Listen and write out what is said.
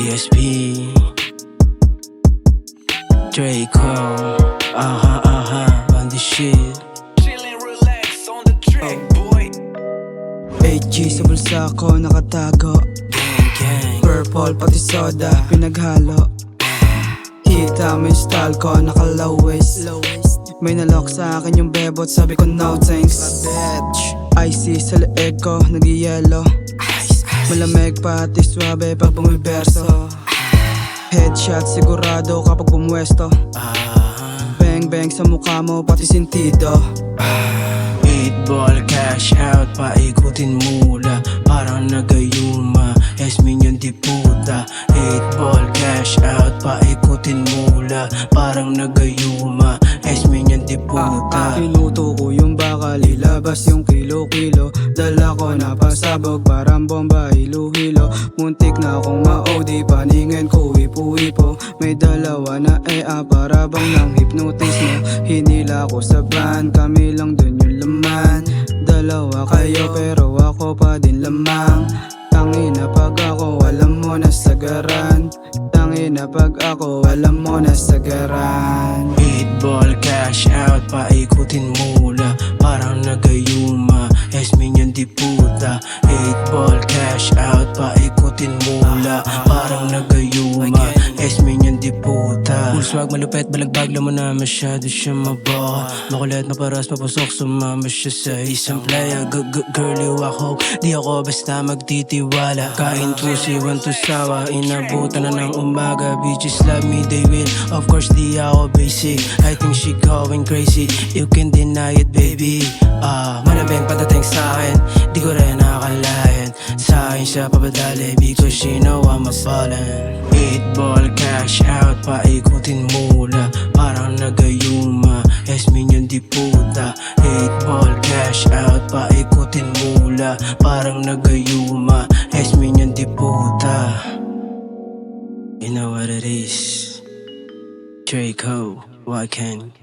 ESP Draco, on the shit. Chillin', relax on the track, boy. 8G sa bulsa ko nakatago. Gang, gang. Purple pati soda pinaghalo. Kita mo yung style ko naka-low waist. May nalok sa akin yung bebot, sabi ko no thanks. Icy sa leeg ko nag-yellow. Malamig pati swabe pag bumiberso. Headshot sigurado kapag bumwesto. Bang bang sa mukha mo pati sentido. 8-ball cash out, paikutin mula parang nagayuma. Yasmin yun di puta. 8-ball cash out, paikutin mula parang nagayuma. Yasmin yun di puta. Pinuto ko yung bakal, ilabas yung kilo-kilo. Dala ko na pasabog, parang bomba, hilo-hilo. Muntik na akong ma-OD, paningin ko hipo-hipo. May dalawa na para bang nang hypnotize mo. Hinila ko sa van, kami lang dun yung laman. Dalawa kayo pero ako pa din lamang. Tangina pag ako, alam mo na sagaran. Tangina pag ako, alam mo na sagaran. 8-ball cash out, paikutin mula parang nagayuma. Yasmin yun di puta. 8-ball cash out, paikutin mula parang nagayuma. Yasmin yun di puta. Full swag malupet, balagbag mo na masyado siya mabaho. Makulit, maparas, mapasok, sumama siya sa isang playa. Girly ako, di ako basta magtitiwala. Kain tusi, want to sawa, inabutan na ng umaga. Bitches love me, they will, of course di ako basic. I think she going crazy, you can deny it baby. Malabing patating sa'kin, di ko rin nakakalain. Sa'kin siya papadali because she know I'm a fallen. 8-ball cash out, paikutin mula parang nagayuma. Yasmin yun di puta. 8-ball cash out, paikutin mula parang nagayuma. Yasmin yun di puta. You know what it is. Draco, why can't